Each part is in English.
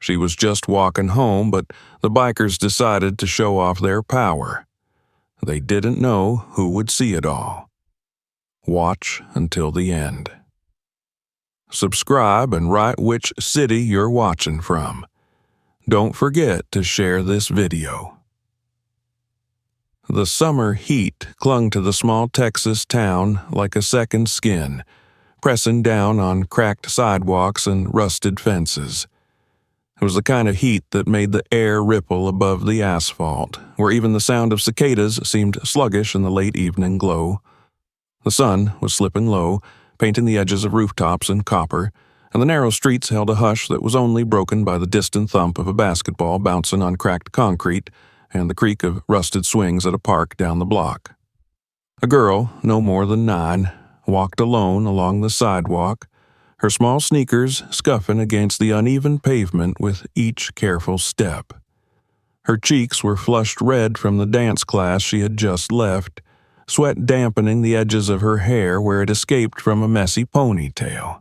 She was just walking home, but the bikers decided to show off their power. They didn't know who would see it all. Watch until the end. Subscribe and write which city you're watching from. Don't forget to share this video. The summer heat clung to the small Texas town like a second skin, pressing down on cracked sidewalks and rusted fences. It was the kind of heat that made the air ripple above the asphalt, where even the sound of cicadas seemed sluggish in the late evening glow. The sun was slipping low, painting the edges of rooftops in copper, and the narrow streets held a hush that was only broken by the distant thump of a basketball bouncing on cracked concrete and the creak of rusted swings at a park down the block. A girl, no more than 9, walked alone along the sidewalk, her small sneakers scuffing against the uneven pavement with each careful step. Her cheeks were flushed red from the dance class she had just left, sweat dampening the edges of her hair where it escaped from a messy ponytail.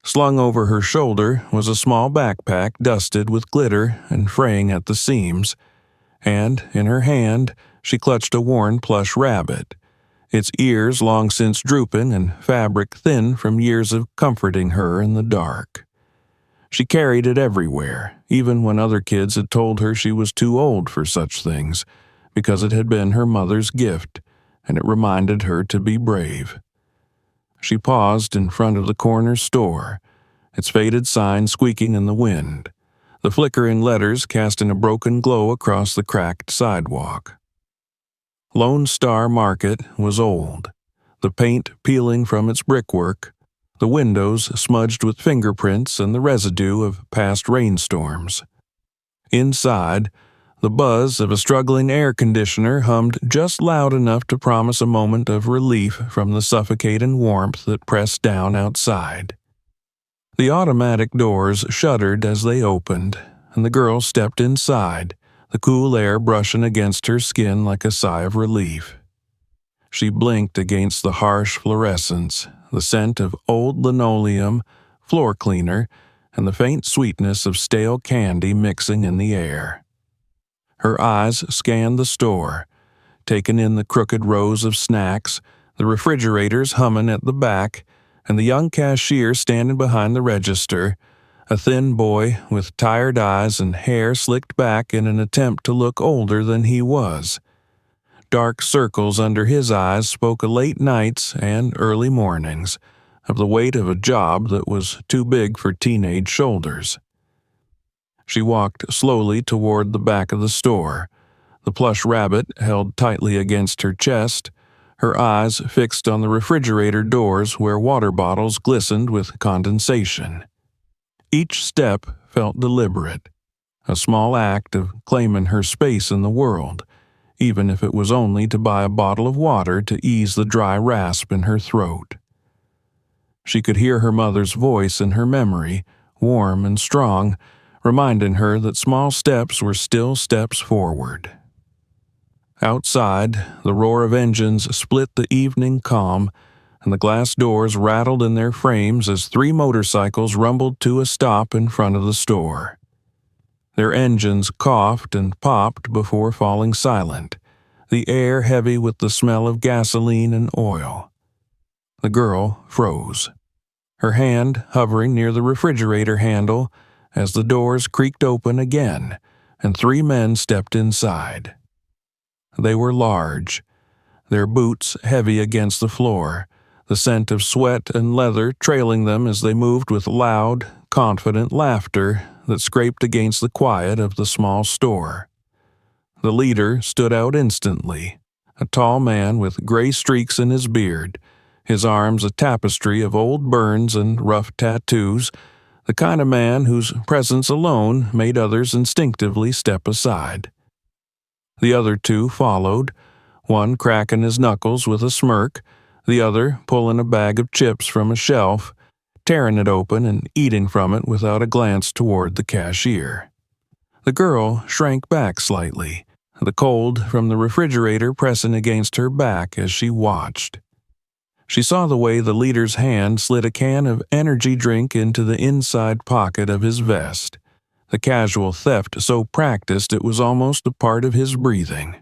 Slung over her shoulder was a small backpack dusted with glitter and fraying at the seams, and in her hand she clutched a worn plush rabbit, its ears long since drooping and fabric thin from years of comforting her in the dark. She carried it everywhere, even when other kids had told her she was too old for such things, because it had been her mother's gift, and it reminded her to be brave. She paused in front of the corner store, its faded sign squeaking in the wind, the flickering letters casting a broken glow across the cracked sidewalk. Lone Star Market was old, the paint peeling from its brickwork, the windows smudged with fingerprints and the residue of past rainstorms. Inside, the buzz of a struggling air conditioner hummed just loud enough to promise a moment of relief from the suffocating warmth that pressed down outside. The automatic doors shuddered as they opened, and the girl stepped inside, the cool air brushing against her skin like a sigh of relief. She blinked against the harsh fluorescence, the scent of old linoleum, floor cleaner, and the faint sweetness of stale candy mixing in the air. Her eyes scanned the store, taking in the crooked rows of snacks, the refrigerators humming at the back, and the young cashier standing behind the register, a thin boy with tired eyes and hair slicked back in an attempt to look older than he was. Dark circles under his eyes spoke of late nights and early mornings, of the weight of a job that was too big for teenage shoulders. She walked slowly toward the back of the store, the plush rabbit held tightly against her chest, her eyes fixed on the refrigerator doors where water bottles glistened with condensation. Each step felt deliberate, a small act of claiming her space in the world, even if it was only to buy a bottle of water to ease the dry rasp in her throat. She could hear her mother's voice in her memory, warm and strong, reminding her that small steps were still steps forward. Outside, the roar of engines split the evening calm, and the glass doors rattled in their frames as 3 motorcycles rumbled to a stop in front of the store. Their engines coughed and popped before falling silent, the air heavy with the smell of gasoline and oil. The girl froze, her hand hovering near the refrigerator handle as the doors creaked open again and 3 men stepped inside. They were large, their boots heavy against the floor, the scent of sweat and leather trailing them as they moved with loud, confident laughter that scraped against the quiet of the small store. The leader stood out instantly, a tall man with gray streaks in his beard, his arms a tapestry of old burns and rough tattoos, the kind of man whose presence alone made others instinctively step aside. The other 2 followed, one cracking his knuckles with a smirk, the other pulling a bag of chips from a shelf, tearing it open and eating from it without a glance toward the cashier. The girl shrank back slightly, the cold from the refrigerator pressing against her back as she watched. She saw the way the leader's hand slid a can of energy drink into the inside pocket of his vest, the casual theft so practiced it was almost a part of his breathing.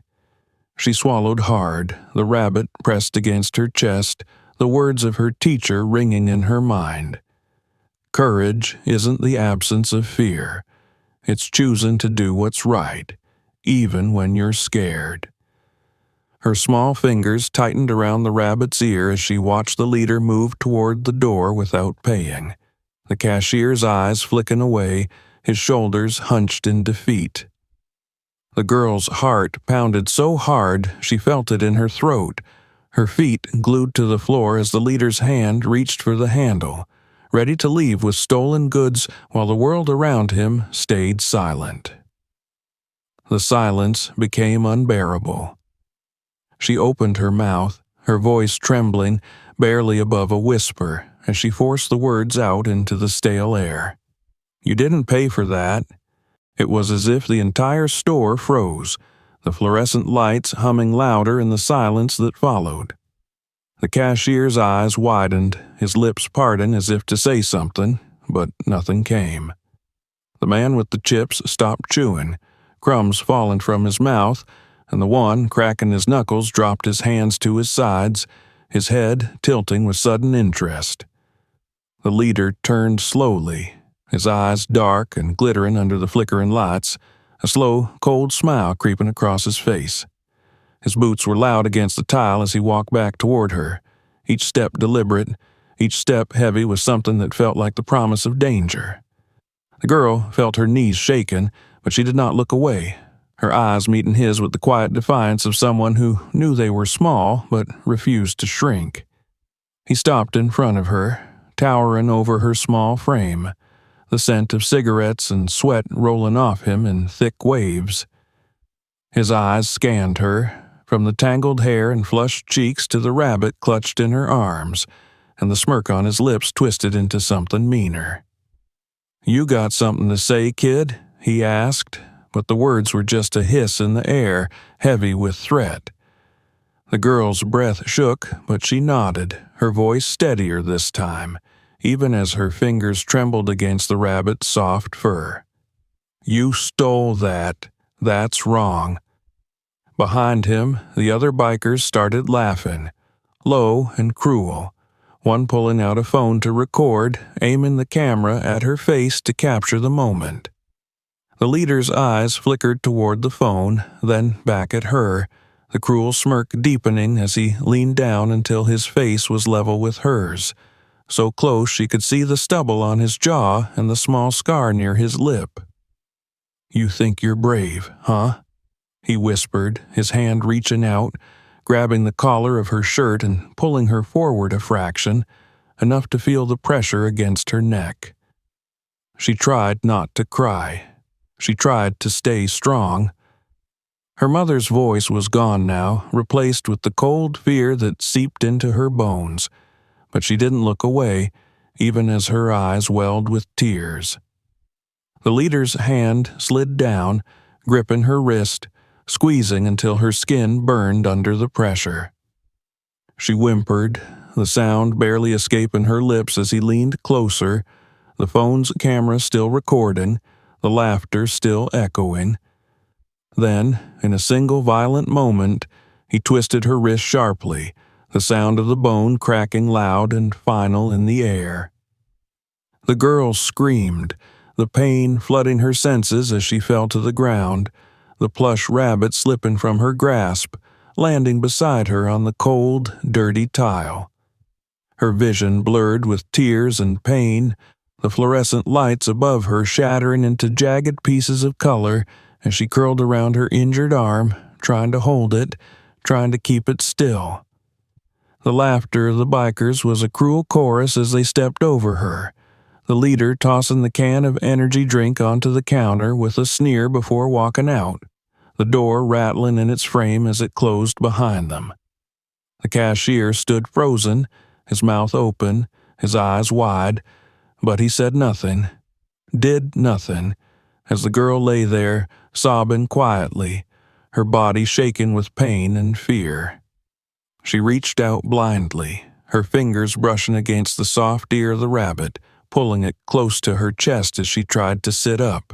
She swallowed hard, the rabbit pressed against her chest, the words of her teacher ringing in her mind. Courage isn't the absence of fear. It's choosing to do what's right, even when you're scared. Her small fingers tightened around the rabbit's ear as she watched the leader move toward the door without paying. The cashier's eyes flicking away, his shoulders hunched in defeat. The girl's heart pounded so hard she felt it in her throat, her feet glued to the floor as the leader's hand reached for the handle, ready to leave with stolen goods while the world around him stayed silent. The silence became unbearable. She opened her mouth, her voice trembling, barely above a whisper, as she forced the words out into the stale air. "You didn't pay for that." It was as if the entire store froze, the fluorescent lights humming louder in the silence that followed. The cashier's eyes widened, his lips parting as if to say something, but nothing came. The man with the chips stopped chewing, crumbs falling from his mouth, and the one cracking his knuckles dropped his hands to his sides, his head tilting with sudden interest. The leader turned slowly, his eyes dark and glittering under the flickering lights, a slow, cold smile creeping across his face. His boots were loud against the tile as he walked back toward her, each step deliberate, each step heavy with something that felt like the promise of danger. The girl felt her knees shaken, but she did not look away, her eyes meeting his with the quiet defiance of someone who knew they were small but refused to shrink. He stopped in front of her, towering over her small frame, the scent of cigarettes and sweat rolling off him in thick waves. His eyes scanned her, from the tangled hair and flushed cheeks to the rabbit clutched in her arms, and the smirk on his lips twisted into something meaner. "You got something to say, kid?" he asked, but the words were just a hiss in the air, heavy with threat. The girl's breath shook, but she nodded, her voice steadier this time, even as her fingers trembled against the rabbit's soft fur. "You stole that. That's wrong." Behind him, the other bikers started laughing, low and cruel, one pulling out a phone to record, aiming the camera at her face to capture the moment. The leader's eyes flickered toward the phone, then back at her, the cruel smirk deepening as he leaned down until his face was level with hers, so close she could see the stubble on his jaw and the small scar near his lip. "You think you're brave, huh?" he whispered, his hand reaching out, grabbing the collar of her shirt and pulling her forward a fraction, enough to feel the pressure against her neck. She tried not to cry. She tried to stay strong. Her mother's voice was gone now, replaced with the cold fear that seeped into her bones, but she didn't look away, even as her eyes welled with tears. The leader's hand slid down, gripping her wrist, squeezing until her skin burned under the pressure. She whimpered, the sound barely escaping her lips as he leaned closer, the phone's camera still recording, the laughter still echoing. Then, in a single violent moment, he twisted her wrist sharply, the sound of the bone cracking loud and final in the air. The girl screamed, the pain flooding her senses as she fell to the ground, the plush rabbit slipping from her grasp, landing beside her on the cold, dirty tile. Her vision blurred with tears and pain, the fluorescent lights above her shattering into jagged pieces of color as she curled around her injured arm, trying to hold it, trying to keep it still. The laughter of the bikers was a cruel chorus as they stepped over her, the leader tossing the can of energy drink onto the counter with a sneer before walking out, the door rattling in its frame as it closed behind them. The cashier stood frozen, his mouth open, his eyes wide, but he said nothing, did nothing, as the girl lay there, sobbing quietly, her body shaken with pain and fear. She reached out blindly, her fingers brushing against the soft ear of the rabbit, pulling it close to her chest as she tried to sit up.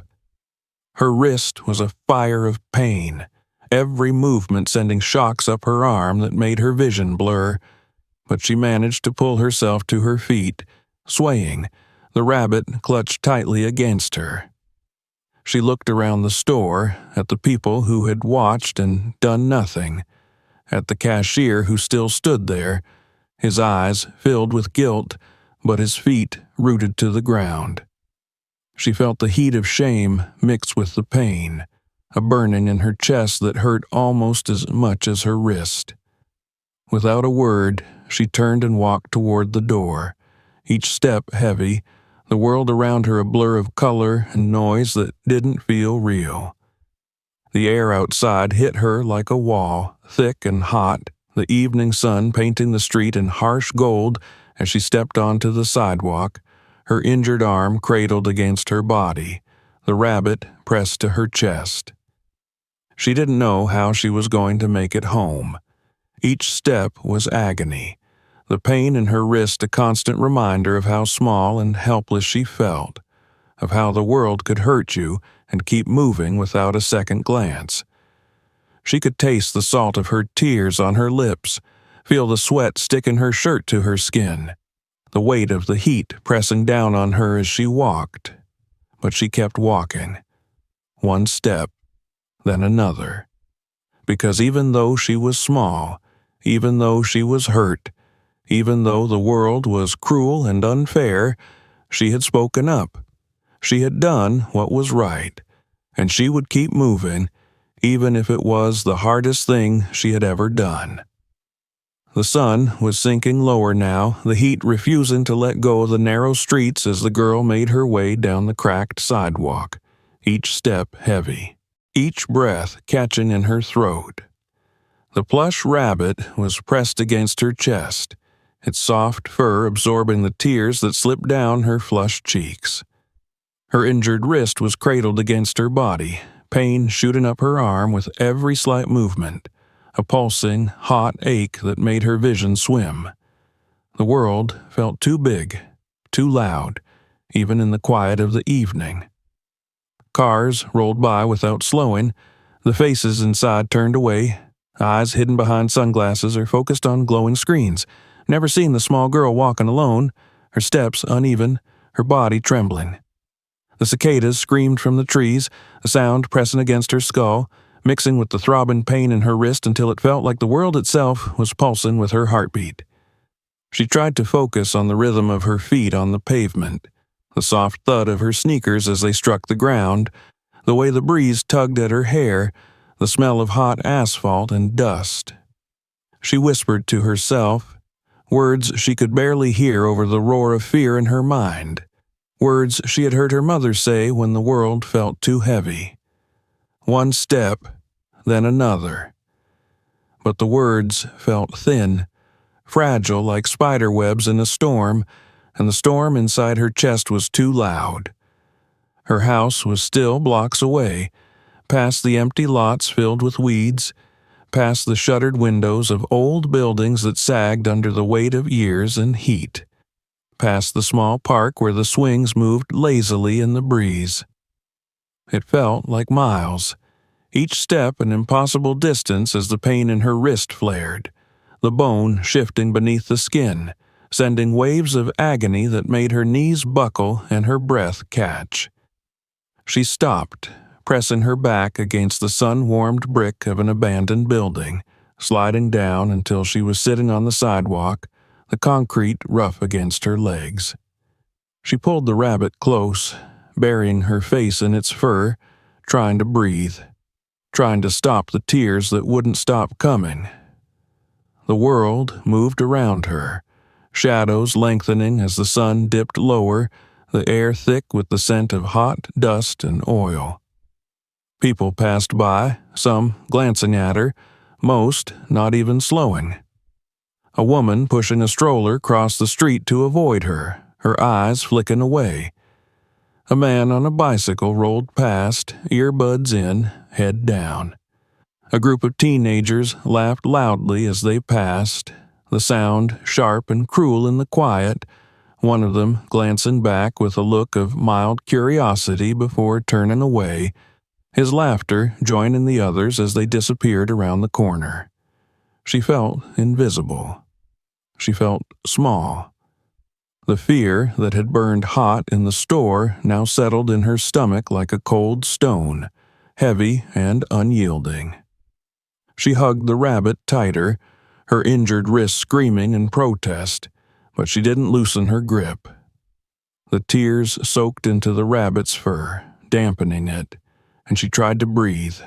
Her wrist was a fire of pain, every movement sending shocks up her arm that made her vision blur, but she managed to pull herself to her feet, swaying, the rabbit clutched tightly against her. She looked around the store, at the people who had watched and done nothing, at the cashier who still stood there, his eyes filled with guilt, but his feet rooted to the ground. She felt the heat of shame mixed with the pain, a burning in her chest that hurt almost as much as her wrist. Without a word, she turned and walked toward the door, each step heavy, the world around her a blur of color and noise that didn't feel real. The air outside hit her like a wall, thick and hot, the evening sun painting the street in harsh gold as she stepped onto the sidewalk, her injured arm cradled against her body, the rabbit pressed to her chest. She didn't know how she was going to make it home. Each step was agony, the pain in her wrist a constant reminder of how small and helpless she felt, of how the world could hurt you and keep moving without a second glance. She could taste the salt of her tears on her lips, feel the sweat stick in her shirt to her skin, the weight of the heat pressing down on her as she walked. But she kept walking. One step, then another. Because even though she was small, even though she was hurt, even though the world was cruel and unfair, she had spoken up. She had done what was right, and she would keep moving, even if it was the hardest thing she had ever done. The sun was sinking lower now, the heat refusing to let go of the narrow streets as the girl made her way down the cracked sidewalk, each step heavy, each breath catching in her throat. The plush rabbit was pressed against her chest, its soft fur absorbing the tears that slipped down her flushed cheeks. Her injured wrist was cradled against her body, pain shooting up her arm with every slight movement, a pulsing, hot ache that made her vision swim. The world felt too big, too loud, even in the quiet of the evening. Cars rolled by without slowing, the faces inside turned away, eyes hidden behind sunglasses or focused on glowing screens, never seen the small girl walking alone, her steps uneven, her body trembling. The cicadas screamed from the trees, a sound pressing against her skull, mixing with the throbbing pain in her wrist until it felt like the world itself was pulsing with her heartbeat. She tried to focus on the rhythm of her feet on the pavement, the soft thud of her sneakers as they struck the ground, the way the breeze tugged at her hair, the smell of hot asphalt and dust. She whispered to herself, words she could barely hear over the roar of fear in her mind, words she had heard her mother say when the world felt too heavy. One step, then another. But the words felt thin, fragile like spider webs in a storm, and the storm inside her chest was too loud. Her house was still blocks away, past the empty lots filled with weeds, past the shuttered windows of old buildings that sagged under the weight of years and heat, past the small park where the swings moved lazily in the breeze. It felt like miles, each step an impossible distance as the pain in her wrist flared, the bone shifting beneath the skin, sending waves of agony that made her knees buckle and her breath catch. She stopped, pressing her back against the sun-warmed brick of an abandoned building, sliding down until she was sitting on the sidewalk, the concrete rough against her legs. She pulled the rabbit close, burying her face in its fur, trying to breathe, trying to stop the tears that wouldn't stop coming. The world moved around her, shadows lengthening as the sun dipped lower, the air thick with the scent of hot dust and oil. People passed by, some glancing at her, most not even slowing. A woman pushing a stroller crossed the street to avoid her, her eyes flicking away. A man on a bicycle rolled past, earbuds in, head down. A group of teenagers laughed loudly as they passed, the sound sharp and cruel in the quiet, one of them glancing back with a look of mild curiosity before turning away, his laughter joining the others as they disappeared around the corner. She felt invisible. She felt small. The fear that had burned hot in the store now settled in her stomach like a cold stone, heavy and unyielding. She hugged the rabbit tighter, her injured wrist screaming in protest, but she didn't loosen her grip. The tears soaked into the rabbit's fur, dampening it, and she tried to breathe,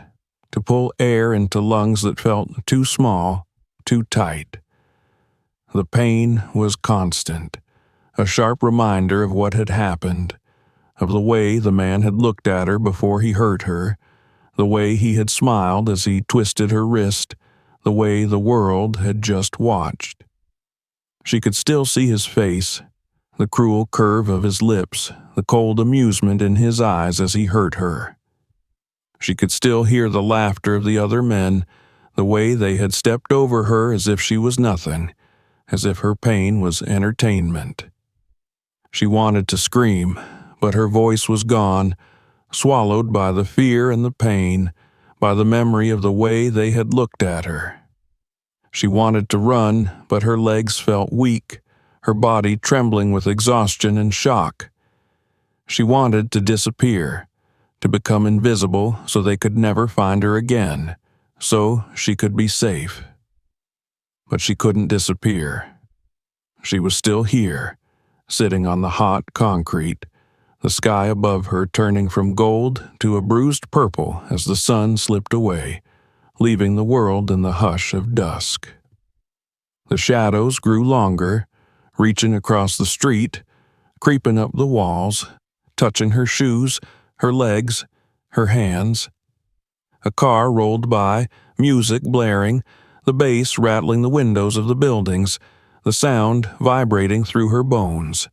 to pull air into lungs that felt too small, too tight. The pain was constant, a sharp reminder of what had happened, of the way the man had looked at her before he hurt her, the way he had smiled as he twisted her wrist, the way the world had just watched. She could still see his face, the cruel curve of his lips, the cold amusement in his eyes as he hurt her. She could still hear the laughter of the other men, the way they had stepped over her as if she was nothing, as if her pain was entertainment. She wanted to scream, but her voice was gone, swallowed by the fear and the pain, by the memory of the way they had looked at her. She wanted to run, but her legs felt weak, her body trembling with exhaustion and shock. She wanted to disappear, to become invisible so they could never find her again, so she could be safe. But she couldn't disappear. She was still here, sitting on the hot concrete, the sky above her turning from gold to a bruised purple as the sun slipped away, leaving the world in the hush of dusk. The shadows grew longer, reaching across the street, creeping up the walls, touching her shoes, her legs, her hands. A car rolled by, music blaring, the bass rattling the windows of the buildings, the sound vibrating through her bones.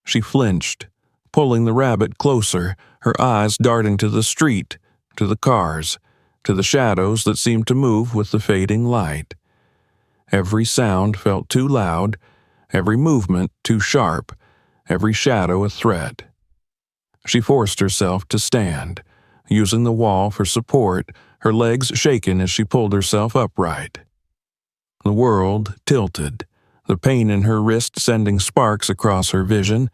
She flinched, pulling the rabbit closer, her eyes darting to the street, to the cars, to the shadows that seemed to move with the fading light. Every sound felt too loud, every movement too sharp, every shadow a threat. She forced herself to stand, using the wall for support, her legs shaken as she pulled herself upright. The world tilted, the pain in her wrist sending sparks across her vision,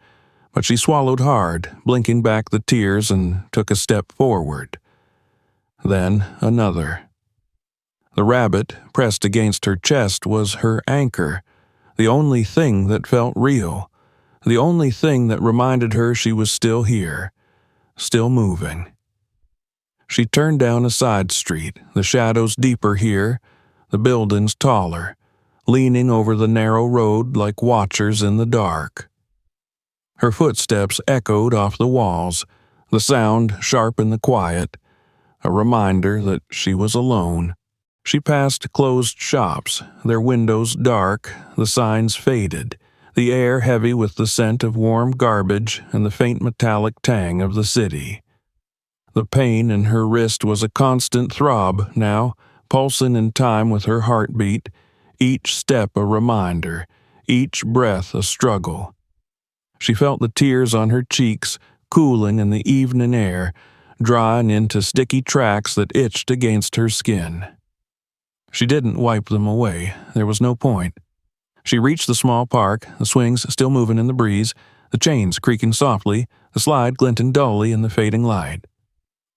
but she swallowed hard, blinking back the tears, and took a step forward. Then another. The rabbit, pressed against her chest, was her anchor, the only thing that felt real, the only thing that reminded her she was still here, still moving. She turned down a side street, the shadows deeper here, the buildings taller, leaning over the narrow road like watchers in the dark. Her footsteps echoed off the walls, the sound sharp in the quiet, a reminder that she was alone. She passed closed shops, their windows dark, the signs faded, the air heavy with the scent of warm garbage and the faint metallic tang of the city. The pain in her wrist was a constant throb now, pulsing in time with her heartbeat, each step a reminder, each breath a struggle. She felt the tears on her cheeks, cooling in the evening air, drying into sticky tracks that itched against her skin. She didn't wipe them away. There was no point. She reached the small park, the swings still moving in the breeze, the chains creaking softly, the slide glinting dully in the fading light.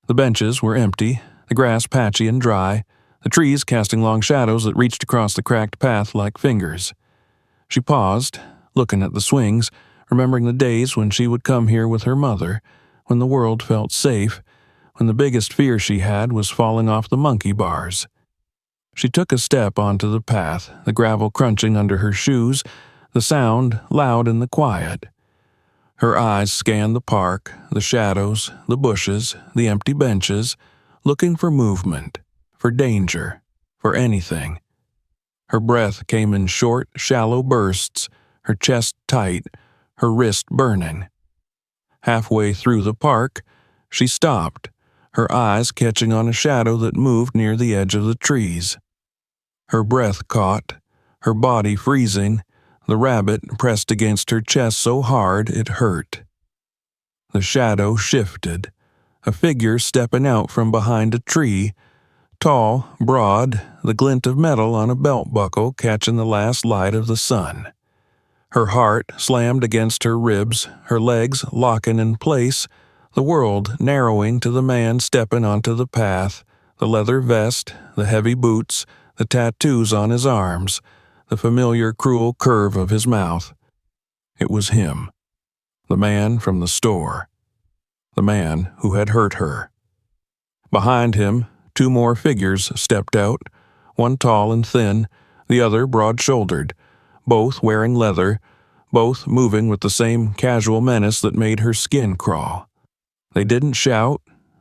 The benches were empty, the grass patchy and dry, the trees casting long shadows that reached across the cracked path like fingers. She paused, looking at the swings, remembering the days when she would come here with her mother, when the world felt safe, when the biggest fear she had was falling off the monkey bars. She took a step onto the path, the gravel crunching under her shoes, the sound loud in the quiet. Her eyes scanned the park, the shadows, the bushes, the empty benches, looking for movement, for danger, for anything. Her breath came in short, shallow bursts, her chest tight, her wrist burning. Halfway through the park, she stopped, her eyes catching on a shadow that moved near the edge of the trees. Her breath caught, her body freezing, the rabbit pressed against her chest so hard it hurt. The shadow shifted, a figure stepping out from behind a tree, tall, broad, the glint of metal on a belt buckle catching the last light of the sun. Her heart slammed against her ribs, her legs locking in place, the world narrowing to the man stepping onto the path, the leather vest, the heavy boots, the tattoos on his arms, the familiar cruel curve of his mouth. It was him, the man from the store, the man who had hurt her. Behind him, two more figures stepped out, one tall and thin, the other broad-shouldered, both wearing leather, both moving with the same casual menace that made her skin crawl. They didn't shout,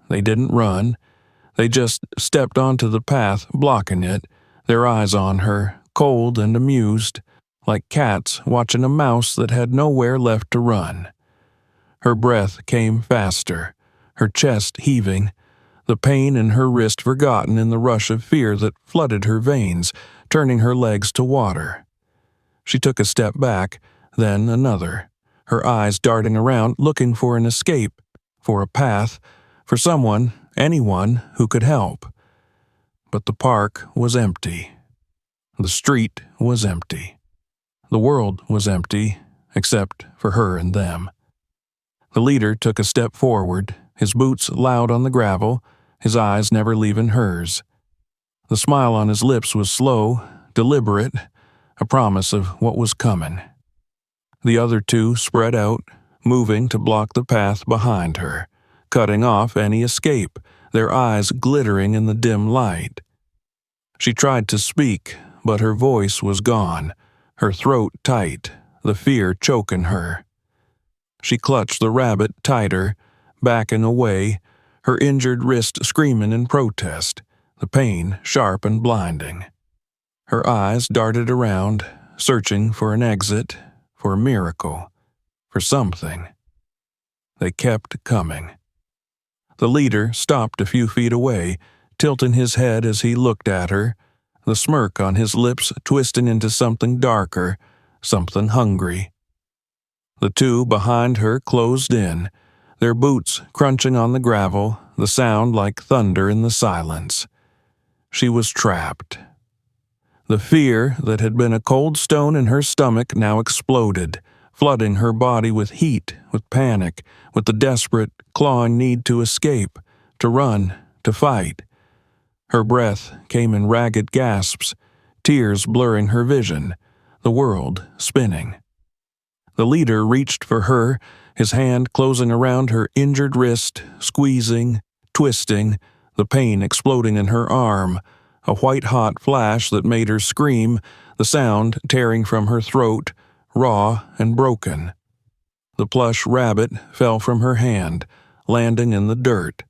they didn't run, they just stepped onto the path, blocking it, their eyes on her, cold and amused, like cats watching a mouse that had nowhere left to run. Her breath came faster, her chest heaving, the pain in her wrist forgotten in the rush of fear that flooded her veins, turning her legs to water. She took a step back, then another, her eyes darting around looking for an escape, for a path, for someone, anyone who could help. But the park was empty. The street was empty. The world was empty, except for her and them. The leader took a step forward, his boots loud on the gravel, his eyes never leaving hers. The smile on his lips was slow, deliberate, a promise of what was coming. The other two spread out, moving to block the path behind her, cutting off any escape, their eyes glittering in the dim light. She tried to speak, but her voice was gone, her throat tight, the fear choking her. She clutched the rabbit tighter, backing away, her injured wrist screaming in protest, the pain sharp and blinding. Her eyes darted around, searching for an exit, for a miracle, for something. They kept coming. The leader stopped a few feet away, tilting his head as he looked at her, the smirk on his lips twisting into something darker, something hungry. The two behind her closed in, their boots crunching on the gravel, the sound like thunder in the silence. She was trapped. The fear that had been a cold stone in her stomach now exploded, flooding her body with heat, with panic, with the desperate, clawing need to escape, to run, to fight. Her breath came in ragged gasps, tears blurring her vision, the world spinning. The leader reached for her, his hand closing around her injured wrist, squeezing, twisting, the pain exploding in her arm, a white-hot flash that made her scream, the sound tearing from her throat, raw and broken. The plush rabbit fell from her hand, landing in the dirt.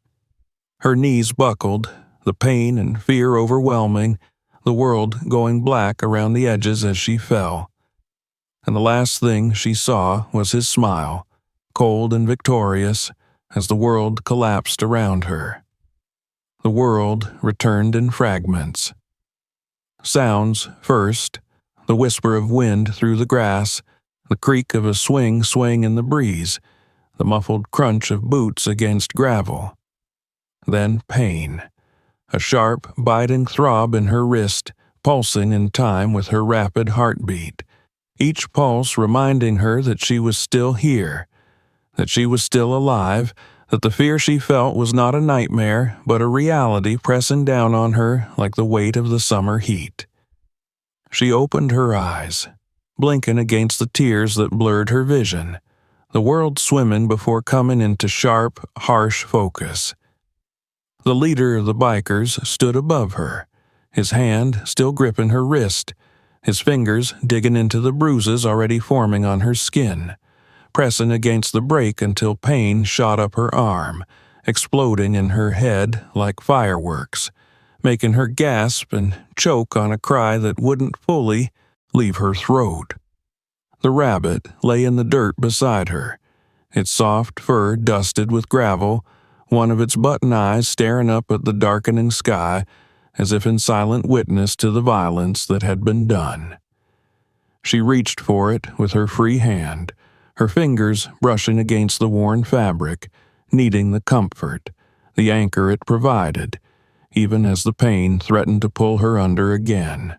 Her knees buckled, the pain and fear overwhelming, the world going black around the edges as she fell. And the last thing she saw was his smile, cold and victorious, as the world collapsed around her. The world returned in fragments. Sounds first, the whisper of wind through the grass, the creak of a swing swaying in the breeze, the muffled crunch of boots against gravel. Then pain, a sharp, biting throb in her wrist, pulsing in time with her rapid heartbeat, each pulse reminding her that she was still here, that she was still alive, that the fear she felt was not a nightmare, but a reality pressing down on her like the weight of the summer heat. She opened her eyes, blinking against the tears that blurred her vision, the world swimming before coming into sharp, harsh focus. The leader of the bikers stood above her, his hand still gripping her wrist, his fingers digging into the bruises already forming on her skin, pressing against the brake until pain shot up her arm, exploding in her head like fireworks, making her gasp and choke on a cry that wouldn't fully leave her throat. The rabbit lay in the dirt beside her, its soft fur dusted with gravel, one of its button eyes staring up at the darkening sky as if in silent witness to the violence that had been done. She reached for it with her free hand, her fingers brushing against the worn fabric, needing the comfort, the anchor it provided, even as the pain threatened to pull her under again.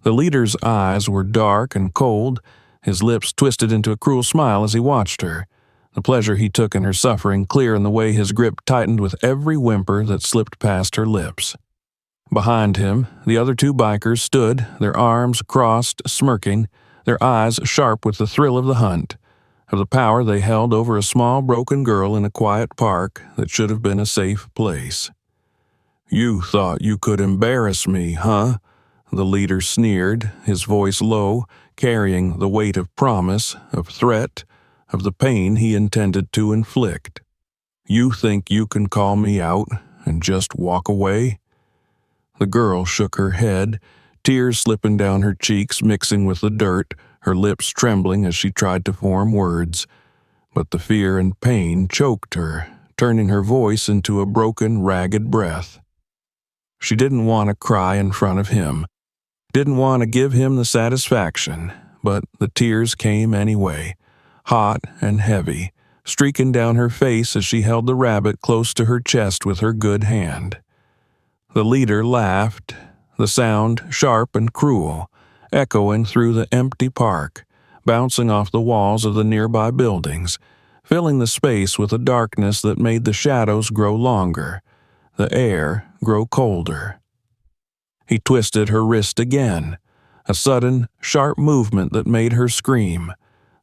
The leader's eyes were dark and cold, his lips twisted into a cruel smile as he watched her, the pleasure he took in her suffering clear in the way his grip tightened with every whimper that slipped past her lips. Behind him, the other two bikers stood, their arms crossed, smirking, their eyes sharp with the thrill of the hunt, of the power they held over a small broken girl in a quiet park that should have been a safe place. "You thought you could embarrass me, huh?" The leader sneered, his voice low, carrying the weight of promise, of threat, of the pain he intended to inflict. "You think you can call me out and just walk away?" The girl shook her head, tears slipping down her cheeks mixing with the dirt, her lips trembling as she tried to form words. But the fear and pain choked her, turning her voice into a broken, ragged breath. She didn't want to cry in front of him, didn't want to give him the satisfaction, but the tears came anyway, hot and heavy, streaking down her face as she held the rabbit close to her chest with her good hand. The leader laughed, the sound sharp and cruel, echoing through the empty park, bouncing off the walls of the nearby buildings, filling the space with a darkness that made the shadows grow longer, the air grow colder. He twisted her wrist again, a sudden, sharp movement that made her scream,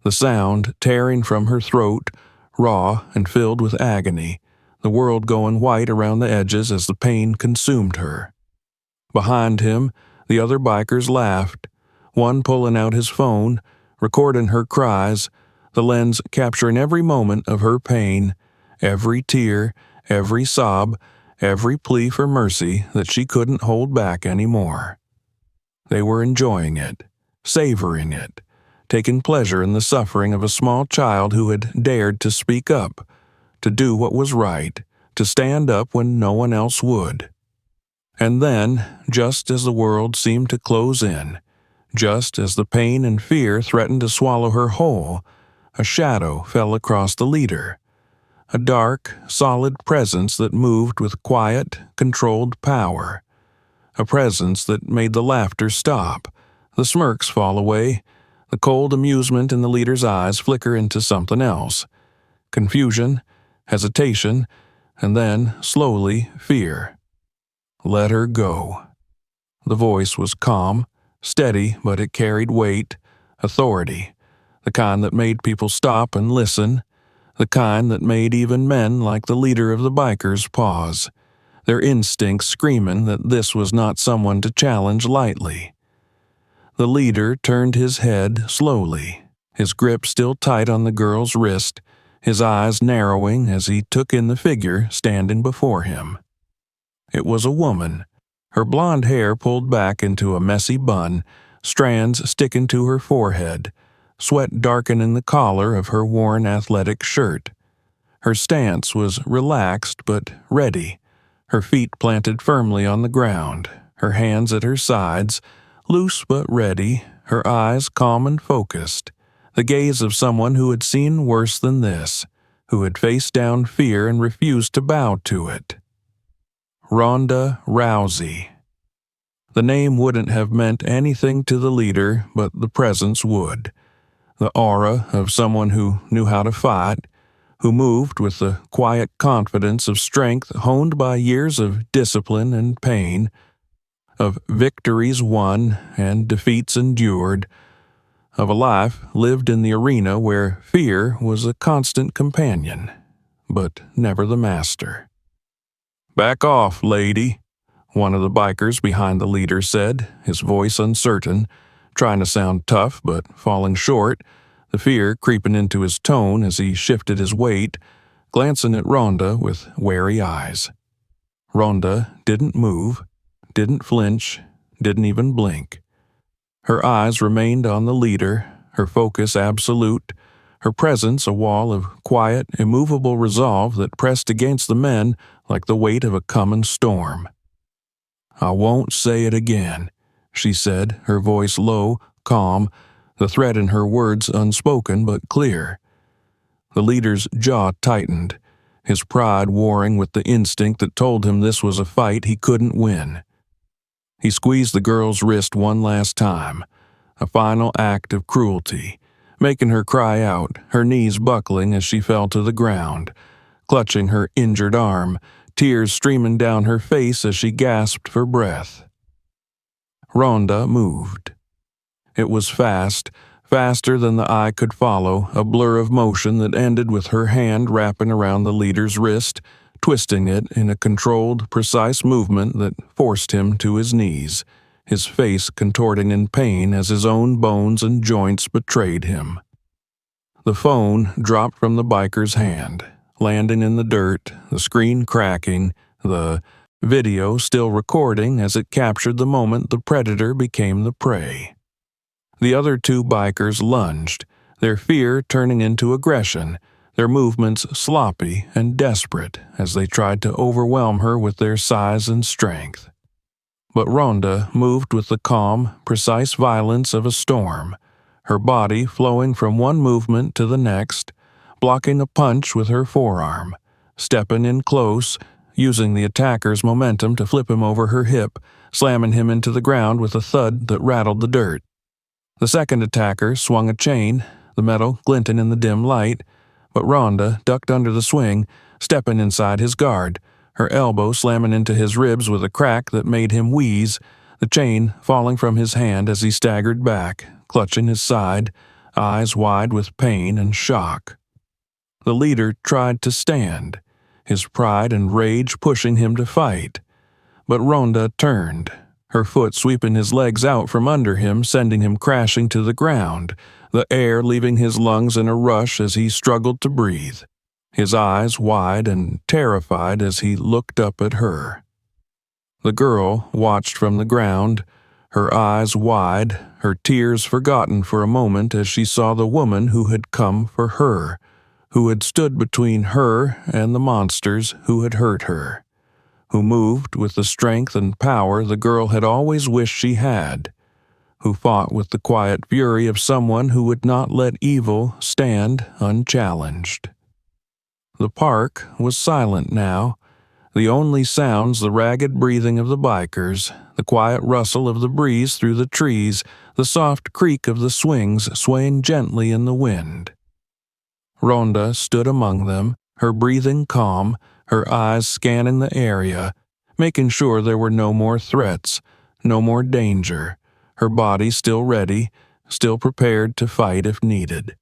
the sound tearing from her throat, raw and filled with agony, the world going white around the edges as the pain consumed her. Behind him, the other bikers laughed, one pulling out his phone, recording her cries, the lens capturing every moment of her pain, every tear, every sob, every plea for mercy that she couldn't hold back anymore. They were enjoying it, savoring it, taking pleasure in the suffering of a small child who had dared to speak up, to do what was right, to stand up when no one else would. And then, just as the world seemed to close in, just as the pain and fear threatened to swallow her whole, a shadow fell across the leader, a dark, solid presence that moved with quiet, controlled power, a presence that made the laughter stop, the smirks fall away, the cold amusement in the leader's eyes flicker into something else, confusion, hesitation, and then, slowly, fear. "Let her go." The voice was calm, steady, but it carried weight, authority, the kind that made people stop and listen, the kind that made even men like the leader of the bikers pause, their instincts screaming that this was not someone to challenge lightly. The leader turned his head slowly, his grip still tight on the girl's wrist, his eyes narrowing as he took in the figure standing before him. It was a woman, her blonde hair pulled back into a messy bun, strands sticking to her forehead, sweat darkening the collar of her worn athletic shirt. Her stance was relaxed but ready, her feet planted firmly on the ground, her hands at her sides, loose but ready, her eyes calm and focused, the gaze of someone who had seen worse than this, who had faced down fear and refused to bow to it. Ronda Rousey. The name wouldn't have meant anything to the leader, but the presence would. The aura of someone who knew how to fight, who moved with the quiet confidence of strength honed by years of discipline and pain, of victories won and defeats endured, of a life lived in the arena where fear was a constant companion, but never the master. "Back off, lady," one of the bikers behind the leader said, his voice uncertain, trying to sound tough but falling short, the fear creeping into his tone as he shifted his weight, glancing at Ronda with wary eyes. Ronda didn't move, didn't flinch, didn't even blink. Her eyes remained on the leader, her focus absolute, her presence a wall of quiet, immovable resolve that pressed against the men like the weight of a coming storm. "I won't say it again," she said, her voice low, calm, the threat in her words unspoken but clear. The leader's jaw tightened, his pride warring with the instinct that told him this was a fight he couldn't win. He squeezed the girl's wrist one last time, a final act of cruelty, making her cry out, her knees buckling as she fell to the ground, clutching her injured arm, tears streaming down her face as she gasped for breath. Ronda moved. It was fast, faster than the eye could follow, a blur of motion that ended with her hand wrapping around the leader's wrist, twisting it in a controlled, precise movement that forced him to his knees, his face contorting in pain as his own bones and joints betrayed him. The phone dropped from the biker's hand, landing in the dirt, the screen cracking, the video still recording as it captured the moment the predator became the prey. The other two bikers lunged, their fear turning into aggression, their movements sloppy and desperate as they tried to overwhelm her with their size and strength. But Ronda moved with the calm, precise violence of a storm, her body flowing from one movement to the next, blocking a punch with her forearm, stepping in close, using the attacker's momentum to flip him over her hip, slamming him into the ground with a thud that rattled the dirt. The second attacker swung a chain, the metal glinting in the dim light, but Ronda ducked under the swing, stepping inside his guard, her elbow slamming into his ribs with a crack that made him wheeze, the chain falling from his hand as he staggered back, clutching his side, eyes wide with pain and shock. The leader tried to stand, his pride and rage pushing him to fight, but Ronda turned, her foot sweeping his legs out from under him, sending him crashing to the ground, the air leaving his lungs in a rush as he struggled to breathe, his eyes wide and terrified as he looked up at her. The girl watched from the ground, her eyes wide, her tears forgotten for a moment as she saw the woman who had come for her, who had stood between her and the monsters who had hurt her, who moved with the strength and power the girl had always wished she had, who fought with the quiet fury of someone who would not let evil stand unchallenged. The park was silent now, the only sounds the ragged breathing of the bikers, the quiet rustle of the breeze through the trees, the soft creak of the swings swaying gently in the wind. Ronda stood among them, her breathing calm, her eyes scanning the area, making sure there were no more threats, no more danger, her body still ready, still prepared to fight if needed.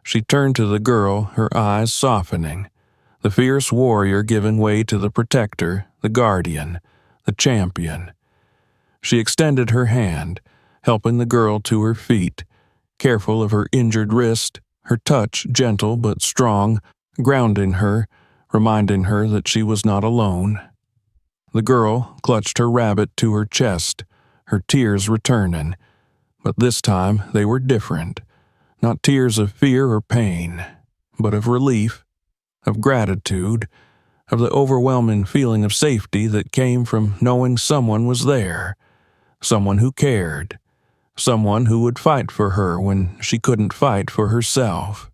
She turned to the girl, her eyes softening, the fierce warrior giving way to the protector, the guardian, the champion. She extended her hand, helping the girl to her feet, careful of her injured wrist, her touch gentle but strong, grounding her, reminding her that she was not alone. The girl clutched her rabbit to her chest, her tears returning, but this time they were different, not tears of fear or pain, but of relief, of gratitude, of the overwhelming feeling of safety that came from knowing someone was there, someone who cared, someone who would fight for her when she couldn't fight for herself.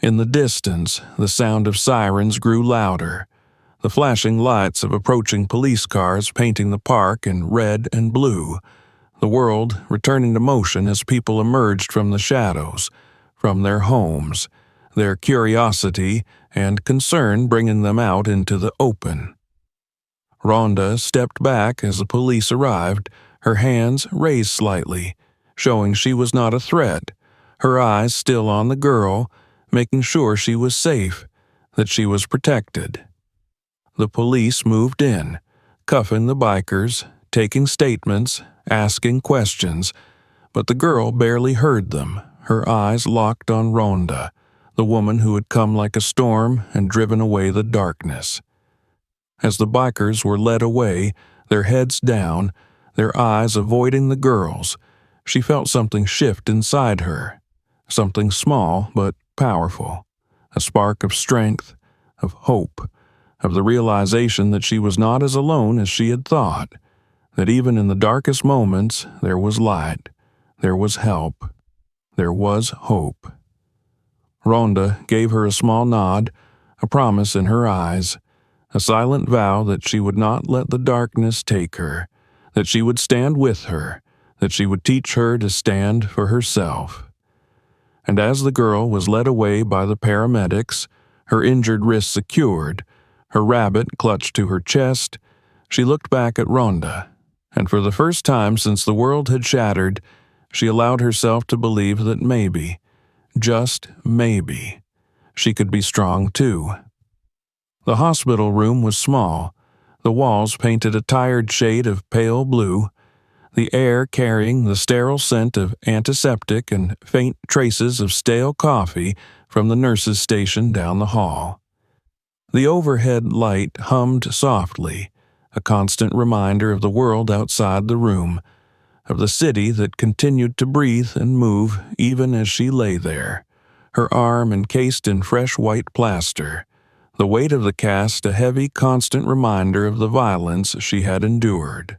In the distance, the sound of sirens grew louder, the flashing lights of approaching police cars painting the park in red and blue, the world returning to motion as people emerged from the shadows, from their homes, their curiosity and concern bringing them out into the open. Ronda stepped back as the police arrived, her hands raised slightly, showing she was not a threat, her eyes still on the girl, making sure she was safe, that she was protected. The police moved in, cuffing the bikers, taking statements, asking questions, but the girl barely heard them, her eyes locked on Ronda, the woman who had come like a storm and driven away the darkness. As the bikers were led away, their heads down, their eyes avoiding the girl's, she felt something shift inside her, something small but powerful, a spark of strength, of hope, of the realization that she was not as alone as she had thought, that even in the darkest moments there was light, there was help, there was hope. Ronda gave her a small nod, a promise in her eyes, a silent vow that she would not let the darkness take her, that she would stand with her, that she would teach her to stand for herself. And as the girl was led away by the paramedics, her injured wrist secured, her rabbit clutched to her chest, she looked back at Ronda, and for the first time since the world had shattered, she allowed herself to believe that maybe, just maybe, she could be strong too. The hospital room was small, the walls painted a tired shade of pale blue, the air carrying the sterile scent of antiseptic and faint traces of stale coffee from the nurse's station down the hall. The overhead light hummed softly, a constant reminder of the world outside the room, of the city that continued to breathe and move even as she lay there, her arm encased in fresh white plaster, the weight of the cast a heavy, constant reminder of the violence she had endured.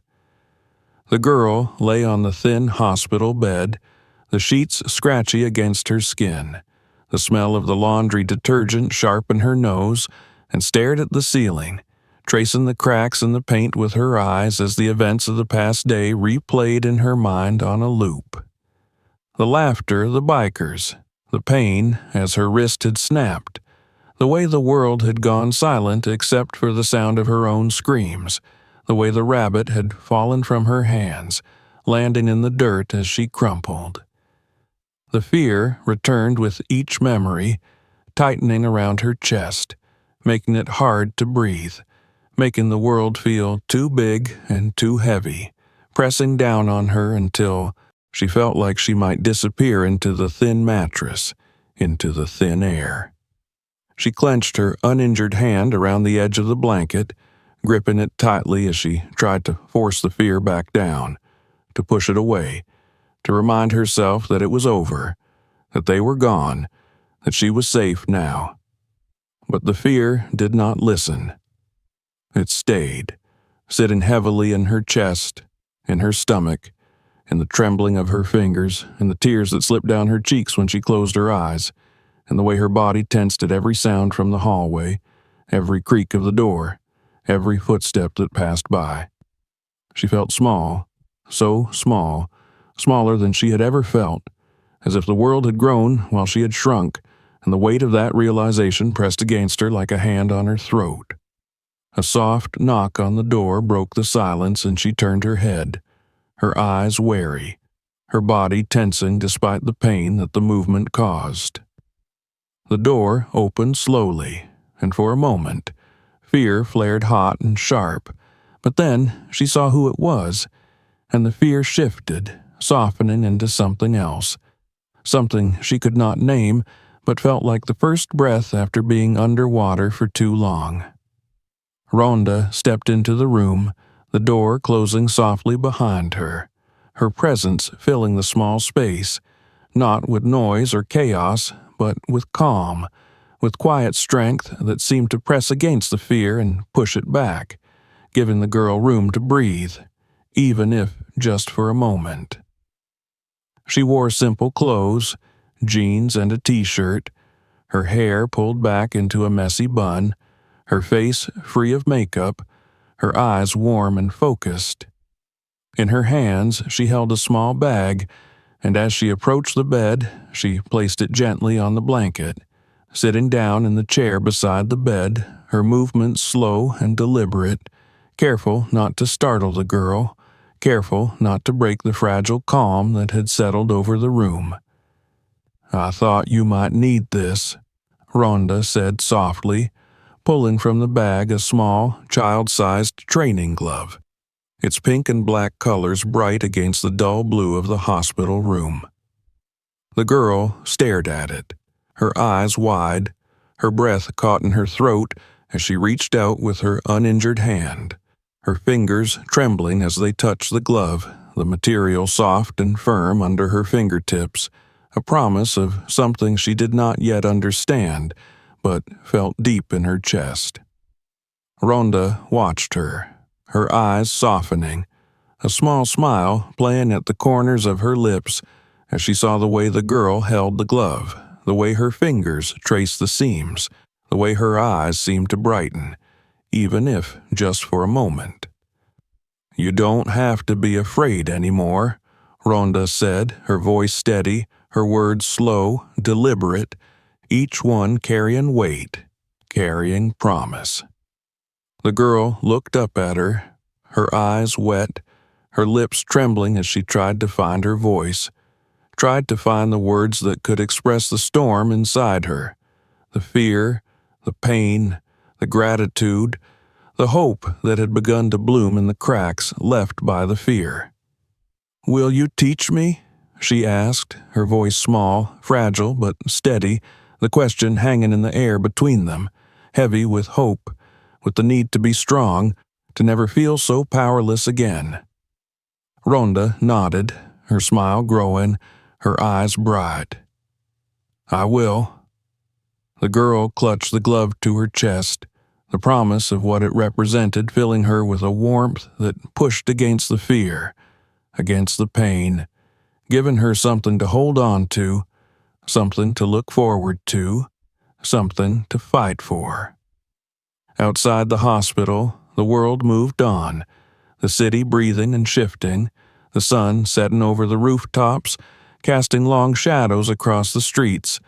The girl lay on the thin hospital bed, the sheets scratchy against her skin, the smell of the laundry detergent sharp in her nose, and stared at the ceiling, tracing the cracks in the paint with her eyes as the events of the past day replayed in her mind on a loop. The laughter, the bikers, the pain as her wrist had snapped, the way the world had gone silent except for the sound of her own screams, the way the rabbit had fallen from her hands, landing in the dirt as she crumpled. The fear returned with each memory, tightening around her chest, making it hard to breathe, making the world feel too big and too heavy, pressing down on her until she felt like she might disappear into the thin mattress, into the thin air. She clenched her uninjured hand around the edge of the blanket, gripping it tightly as she tried to force the fear back down, to push it away, to remind herself that it was over, that they were gone, that she was safe now. But the fear did not listen. It stayed, sitting heavily in her chest, in her stomach, in the trembling of her fingers, and the tears that slipped down her cheeks when she closed her eyes, and the way her body tensed at every sound from the hallway, every creak of the door, every footstep that passed by. She felt small, so small, smaller than she had ever felt, as if the world had grown while she had shrunk, and the weight of that realization pressed against her like a hand on her throat. A soft knock on the door broke the silence, and she turned her head, her eyes wary, her body tensing despite the pain that the movement caused. The door opened slowly, and for a moment, fear flared hot and sharp, but then she saw who it was, and the fear shifted, softening into something else, something she could not name, but felt like the first breath after being underwater for too long. Ronda stepped into the room, the door closing softly behind her, her presence filling the small space, not with noise or chaos, but with calm, with quiet strength that seemed to press against the fear and push it back, giving the girl room to breathe, even if just for a moment. She wore simple clothes, jeans and a t-shirt, her hair pulled back into a messy bun, her face free of makeup, her eyes warm and focused. In her hands she held a small bag, and as she approached the bed, she placed it gently on the blanket, sitting down in the chair beside the bed, her movements slow and deliberate, careful not to startle the girl, careful not to break the fragile calm that had settled over the room. "I thought you might need this," Ronda said softly, pulling from the bag a small, child-sized training glove, its pink and black colors bright against the dull blue of the hospital room. The girl stared at it, her eyes wide, her breath caught in her throat as she reached out with her uninjured hand, her fingers trembling as they touched the glove, the material soft and firm under her fingertips, a promise of something she did not yet understand, but felt deep in her chest. Ronda watched her, her eyes softening, a small smile playing at the corners of her lips as she saw the way the girl held the glove, the way her fingers traced the seams, the way her eyes seemed to brighten, even if just for a moment. "You don't have to be afraid anymore," Ronda said, her voice steady, her words slow, deliberate, each one carrying weight, carrying promise. The girl looked up at her, her eyes wet, her lips trembling as she tried to find her voice, tried to find the words that could express the storm inside her, the fear, the pain, the gratitude, the hope that had begun to bloom in the cracks left by the fear. "Will you teach me?" she asked, her voice small, fragile but steady, the question hanging in the air between them, heavy with hope, with the need to be strong, to never feel so powerless again. Ronda nodded, her smile growing, her eyes bright. "I will." The girl clutched the glove to her chest, the promise of what it represented filling her with a warmth that pushed against the fear, against the pain, giving her something to hold on to, something to look forward to, something to fight for. Outside the hospital, the world moved on, the city breathing and shifting, the sun setting over the rooftops, casting long shadows across the streets,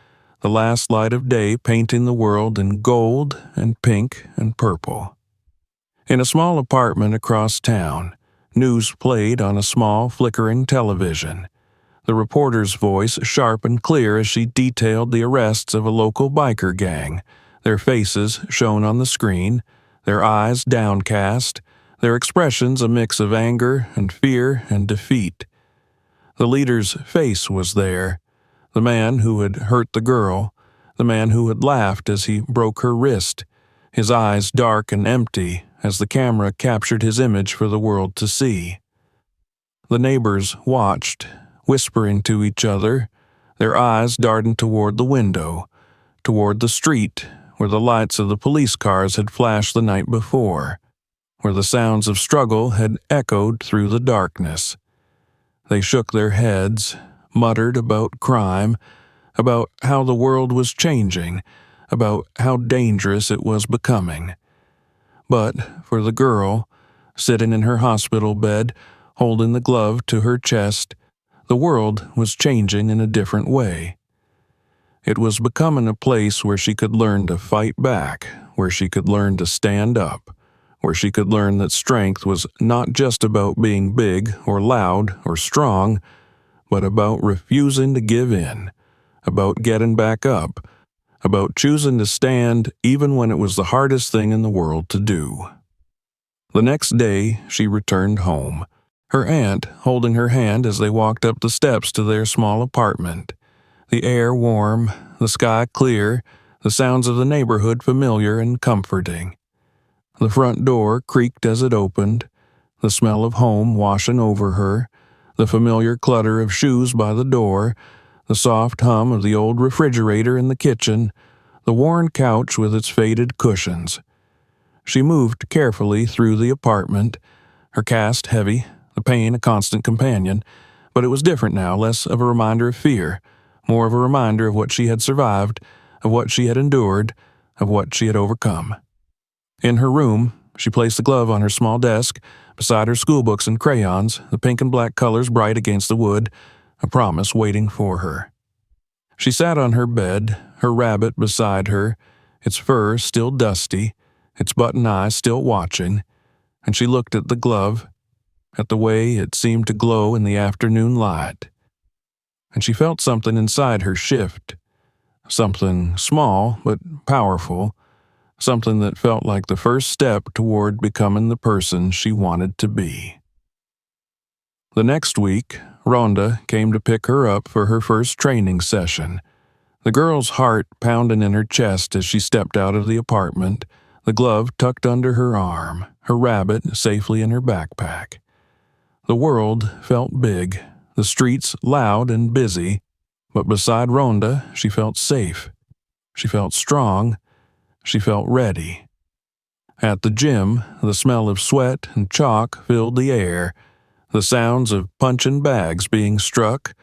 the last light of day painting the world in gold and pink and purple. In a small apartment across town, news played on a small, flickering television. The reporter's voice sharp and clear as she detailed the arrests of a local biker gang, their faces shown on the screen, their eyes downcast, their expressions a mix of anger and fear and defeat. The leader's face was there, the man who had hurt the girl, the man who had laughed as he broke her wrist, his eyes dark and empty as the camera captured his image for the world to see. The neighbors watched, whispering to each other, their eyes darting toward the window, toward the street where the lights of the police cars had flashed the night before, where the sounds of struggle had echoed through the darkness. They shook their heads, muttered about crime, about how the world was changing, about how dangerous it was becoming. But for the girl, sitting in her hospital bed, holding the glove to her chest, the world was changing in a different way. It was becoming a place where she could learn to fight back, where she could learn to stand up, where she could learn that strength was not just about being big or loud or strong, but about refusing to give in, about getting back up, about choosing to stand even when it was the hardest thing in the world to do. The next day, she returned home, her aunt holding her hand as they walked up the steps to their small apartment. The air warm, the sky clear, the sounds of the neighborhood familiar and comforting. The front door creaked as it opened, the smell of home washing over her, the familiar clutter of shoes by the door, the soft hum of the old refrigerator in the kitchen, the worn couch with its faded cushions. She moved carefully through the apartment, her cast heavy, the pain a constant companion, but it was different now, less of a reminder of fear, more of a reminder of what she had survived, of what she had endured, of what she had overcome. In her room, she placed the glove on her small desk, beside her schoolbooks and crayons, the pink and black colors bright against the wood, a promise waiting for her. She sat on her bed, her rabbit beside her, its fur still dusty, its button eyes still watching, and she looked at the glove, at the way it seemed to glow in the afternoon light. And she felt something inside her shift, something small but powerful, something that felt like the first step toward becoming the person she wanted to be. The next week, Ronda came to pick her up for her first training session, the girl's heart pounding in her chest as she stepped out of the apartment, the glove tucked under her arm, her rabbit safely in her backpack. The world felt big, the streets loud and busy, but beside Ronda, she felt safe. She felt strong. She felt ready. At the gym, the smell of sweat and chalk filled the air, the sounds of punching bags being struck,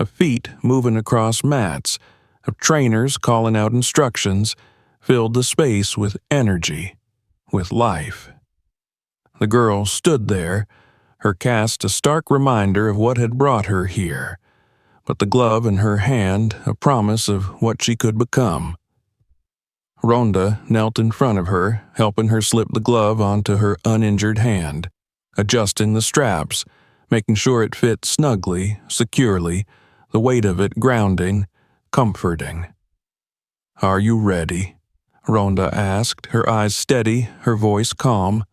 of feet moving across mats, of trainers calling out instructions, filled the space with energy, with life. The girl stood there, her cast a stark reminder of what had brought her here, but the glove in her hand a promise of what she could become. Ronda knelt in front of her, helping her slip the glove onto her uninjured hand, adjusting the straps, making sure it fit snugly, securely, the weight of it grounding, comforting. "Are you ready?" Ronda asked, her eyes steady, her voice calm.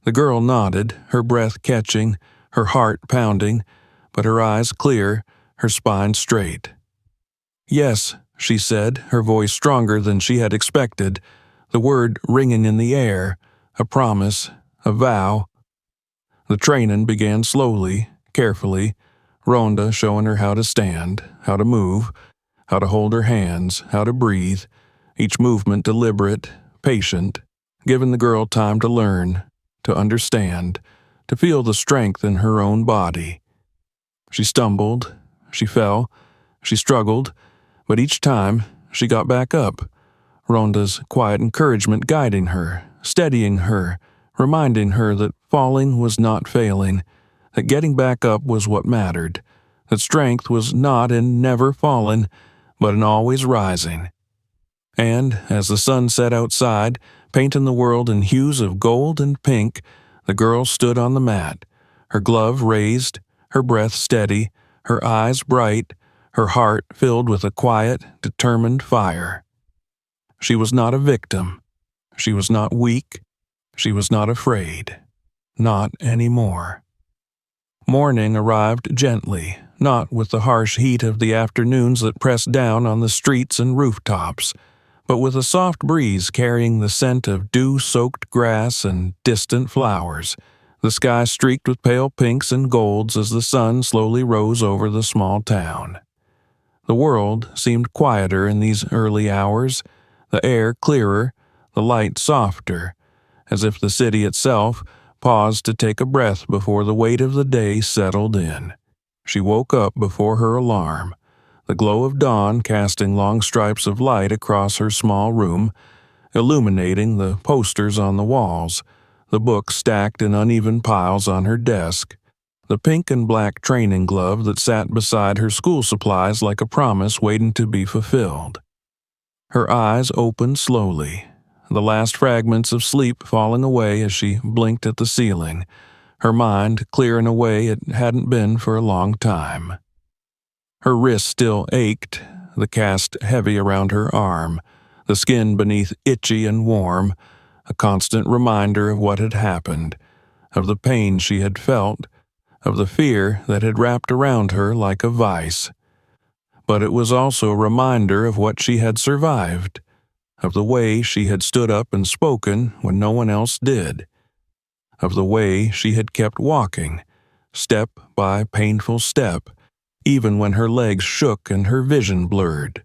The girl nodded, her breath catching, her heart pounding, but her eyes clear, her spine straight. "Yes," she said, her voice stronger than she had expected, the word ringing in the air, a promise, a vow. The training began slowly, carefully, Ronda showing her how to stand, how to move, how to hold her hands, how to breathe, each movement deliberate, patient, giving the girl time to learn, to understand, to feel the strength in her own body. She stumbled, she fell, she struggled, but each time she got back up, Ronda's quiet encouragement guiding her, steadying her, reminding her that falling was not failing, that getting back up was what mattered, that strength was not in never falling, but in always rising. And as the sun set outside, painting the world in hues of gold and pink, the girl stood on the mat, her glove raised, her breath steady, her eyes bright, her heart filled with a quiet, determined fire. She was not a victim. She was not weak. She was not afraid. Not anymore. Morning arrived gently, not with the harsh heat of the afternoons that pressed down on the streets and rooftops, but with a soft breeze carrying the scent of dew-soaked grass and distant flowers, the sky streaked with pale pinks and golds as the sun slowly rose over the small town. The world seemed quieter in these early hours, the air clearer, the light softer, as if the city itself paused to take a breath before the weight of the day settled in. She woke up before her alarm, the glow of dawn casting long stripes of light across her small room, illuminating the posters on the walls, the books stacked in uneven piles on her desk, the pink and black training glove that sat beside her school supplies like a promise waiting to be fulfilled. Her eyes opened slowly, the last fragments of sleep falling away as she blinked at the ceiling, her mind clear in a way it hadn't been for a long time. Her wrist still ached, the cast heavy around her arm, the skin beneath itchy and warm, a constant reminder of what had happened, of the pain she had felt, of the fear that had wrapped around her like a vice. But it was also a reminder of what she had survived, of the way she had stood up and spoken when no one else did, of the way she had kept walking, step by painful step, even when her legs shook and her vision blurred.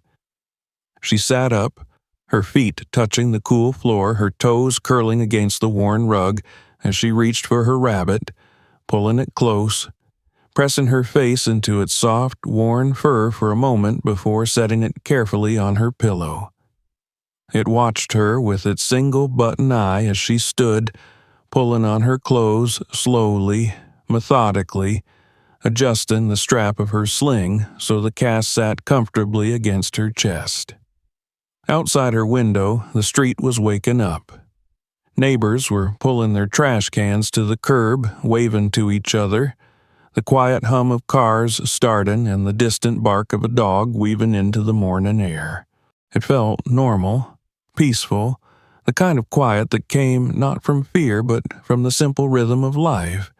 She sat up, her feet touching the cool floor, her toes curling against the worn rug as she reached for her rabbit, pulling it close, pressing her face into its soft, worn fur for a moment before setting it carefully on her pillow. It watched her with its single-button eye as she stood, pulling on her clothes slowly, methodically, adjusting the strap of her sling so the cast sat comfortably against her chest. Outside her window, the street was waking up. Neighbors were pulling their trash cans to the curb, waving to each other, the quiet hum of cars starting and the distant bark of a dog weaving into the morning air. It felt normal, peaceful, the kind of quiet that came not from fear but from the simple rhythm of life,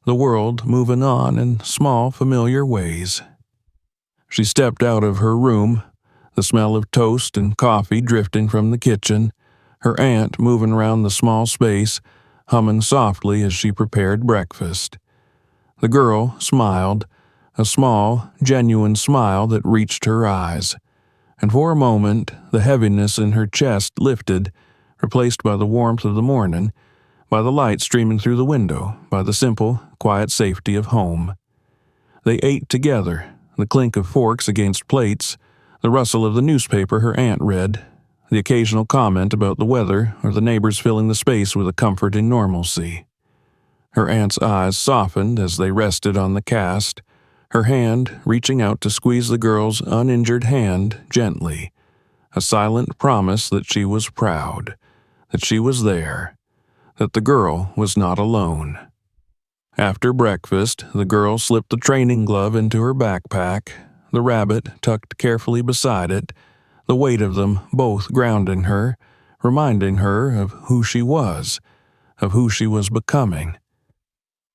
the world moving on in small, familiar ways. She stepped out of her room, the smell of toast and coffee drifting from the kitchen, her aunt moving around the small space, humming softly as she prepared breakfast. The girl smiled, a small, genuine smile that reached her eyes, and for a moment the heaviness in her chest lifted, replaced by the warmth of the morning, by the light streaming through the window, by the simple, quiet safety of home. They ate together, the clink of forks against plates, the rustle of the newspaper her aunt read, the occasional comment about the weather or the neighbors filling the space with a comforting normalcy. Her aunt's eyes softened as they rested on the cast, her hand reaching out to squeeze the girl's uninjured hand gently, a silent promise that she was proud, that she was there, that the girl was not alone. After breakfast, the girl slipped the training glove into her backpack, the rabbit tucked carefully beside it, the weight of them both grounding her, reminding her of who she was, of who she was becoming.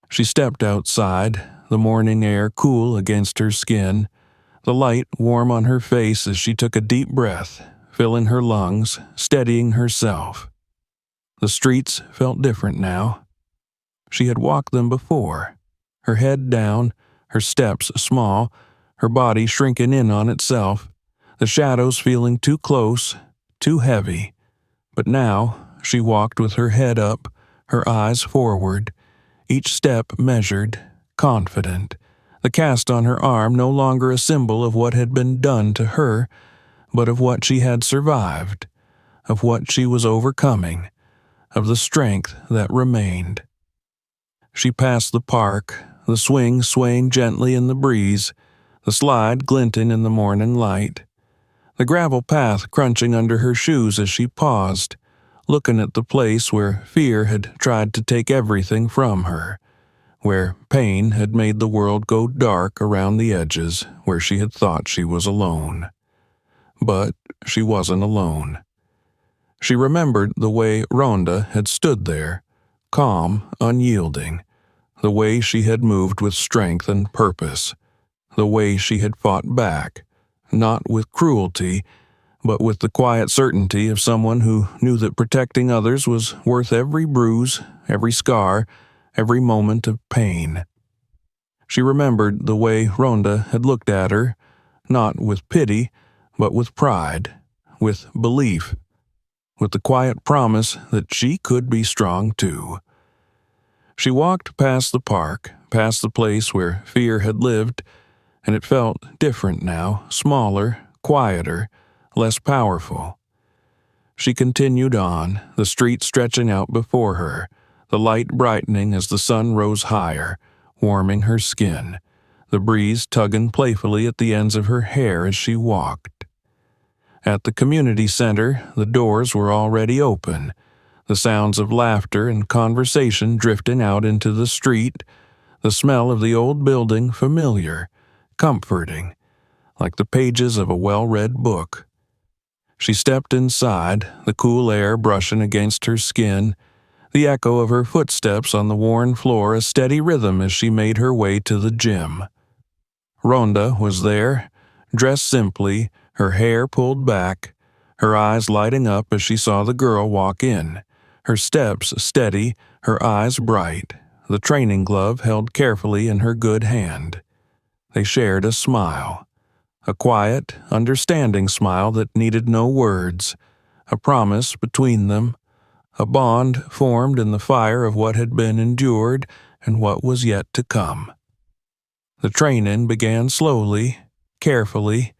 She stepped outside, the morning air cool against her skin, the light warm on her face as she took a deep breath, filling her lungs, steadying herself. The streets felt different now. She had walked them before, her head down, her steps small, her body shrinking in on itself, the shadows feeling too close, too heavy. But now she walked with her head up, her eyes forward, each step measured, confident, the cast on her arm no longer a symbol of what had been done to her, but of what she had survived, of what she was overcoming, of the strength that remained. She passed the park, the swing swaying gently in the breeze, the slide glinting in the morning light, the gravel path crunching under her shoes as she paused, looking at the place where fear had tried to take everything from her, where pain had made the world go dark around the edges, where she had thought she was alone. But she wasn't alone. She remembered the way Ronda had stood there, calm, unyielding, the way she had moved with strength and purpose, the way she had fought back, not with cruelty, but with the quiet certainty of someone who knew that protecting others was worth every bruise, every scar, every moment of pain. She remembered the way Ronda had looked at her, not with pity, but with pride, with belief, with the quiet promise that she could be strong too. She walked past the park, past the place where fear had lived, and it felt different now, smaller, quieter, less powerful. She continued on, the street stretching out before her, the light brightening as the sun rose higher, warming her skin, the breeze tugging playfully at the ends of her hair as she walked. At the community center, the doors were already open, the sounds of laughter and conversation drifting out into the street, the smell of the old building familiar, comforting, like the pages of a well-read book. She stepped inside, the cool air brushing against her skin, the echo of her footsteps on the worn floor a steady rhythm as she made her way to the gym. Ronda was there, dressed simply, her hair pulled back, her eyes lighting up as she saw the girl walk in, her steps steady, her eyes bright, the training glove held carefully in her good hand. They shared a smile, a quiet, understanding smile that needed no words, a promise between them, a bond formed in the fire of what had been endured and what was yet to come. The training began slowly, carefully,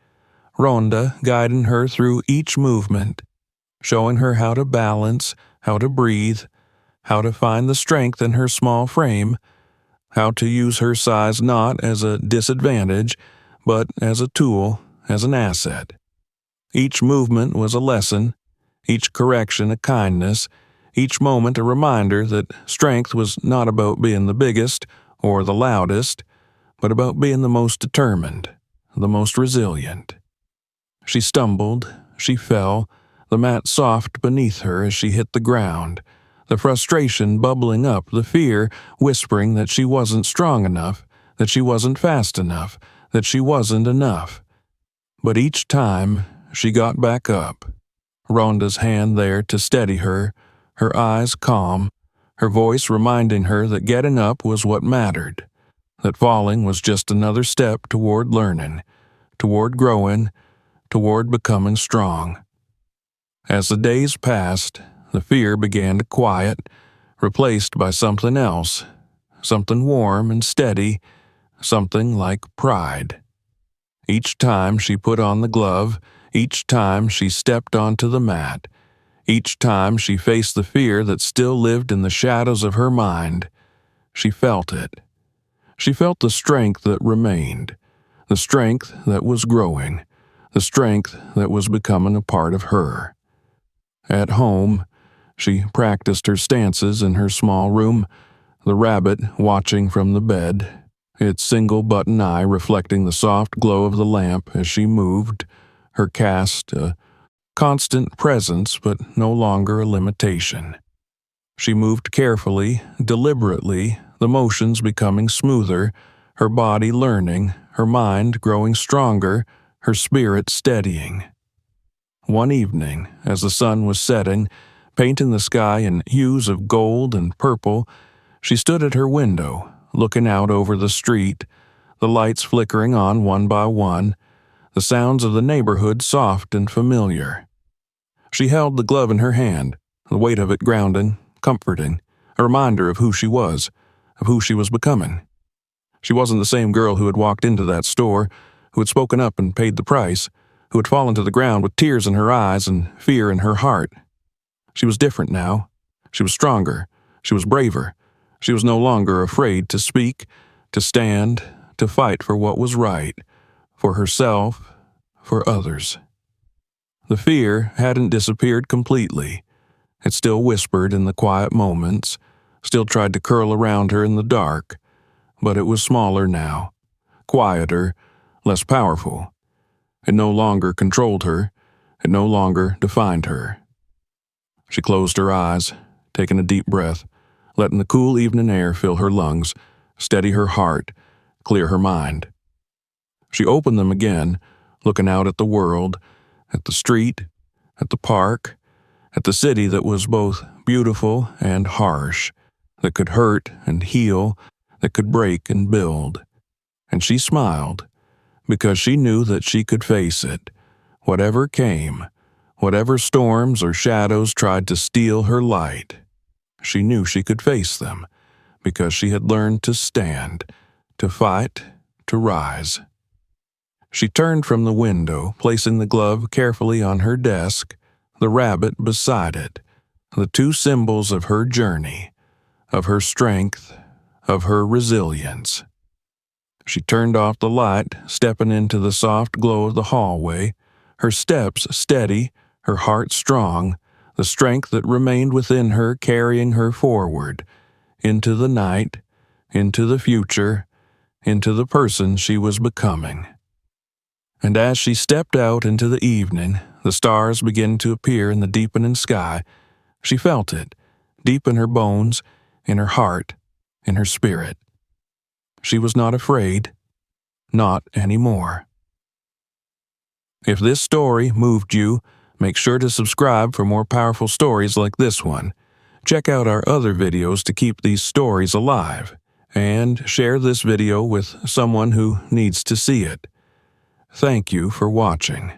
Ronda guiding her through each movement, showing her how to balance, how to breathe, how to find the strength in her small frame, how to use her size not as a disadvantage, but as a tool, as an asset. Each movement was a lesson, each correction a kindness, each moment a reminder that strength was not about being the biggest or the loudest, but about being the most determined, the most resilient. She stumbled, she fell, the mat soft beneath her as she hit the ground, the frustration bubbling up, the fear whispering that she wasn't strong enough, that she wasn't fast enough, that she wasn't enough. But each time, she got back up, Ronda's hand there to steady her, her eyes calm, her voice reminding her that getting up was what mattered, that falling was just another step toward learning, toward growing, toward becoming strong. As the days passed, the fear began to quiet, replaced by something else, something warm and steady, something like pride. Each time she put on the glove, Each time she stepped onto the mat, each time she faced the fear that still lived in the shadows of her mind, she felt it. She felt the strength that remained, the strength that was growing, the strength that was becoming a part of her. At home, she practiced her stances in her small room, the rabbit watching from the bed, its single button eye reflecting the soft glow of the lamp as she moved, her cast a constant presence but no longer a limitation. She moved carefully, deliberately, the motions becoming smoother, her body learning, her mind growing stronger, her spirit steadying. One evening, as the sun was setting, painting the sky in hues of gold and purple, she stood at her window, looking out over the street, the lights flickering on one by one, the sounds of the neighborhood soft and familiar. She held the glove in her hand, the weight of it grounding, comforting, a reminder of who she was, of who she was becoming. She wasn't the same girl who had walked into that store, who had spoken up and paid the price, who had fallen to the ground with tears in her eyes and fear in her heart. She was different now. She was stronger. She was braver. She was no longer afraid to speak, to stand, to fight for what was right, for herself, for others. The fear hadn't disappeared completely. It still whispered in the quiet moments, still tried to curl around her in the dark, but it was smaller now, quieter, less powerful. It no longer controlled her. It no longer defined her. She closed her eyes, taking a deep breath, letting the cool evening air fill her lungs, steady her heart, clear her mind. She opened them again, looking out at the world, at the street, at the park, at the city that was both beautiful and harsh, that could hurt and heal, that could break and build. And she smiled, because she knew that she could face it, whatever came, whatever storms or shadows tried to steal her light. She knew she could face them, because she had learned to stand, to fight, to rise. She turned from the window, placing the glove carefully on her desk, the rabbit beside it, the two symbols of her journey, of her strength, of her resilience. She turned off the light, stepping into the soft glow of the hallway, her steps steady, her heart strong, the strength that remained within her carrying her forward, into the night, into the future, into the person she was becoming. And as she stepped out into the evening, the stars began to appear in the deepening sky. She felt it, deep in her bones, in her heart, in her spirit. She was not afraid, not anymore. If this story moved you, make sure to subscribe for more powerful stories like this one. Check out our other videos to keep these stories alive, and share this video with someone who needs to see it. Thank you for watching.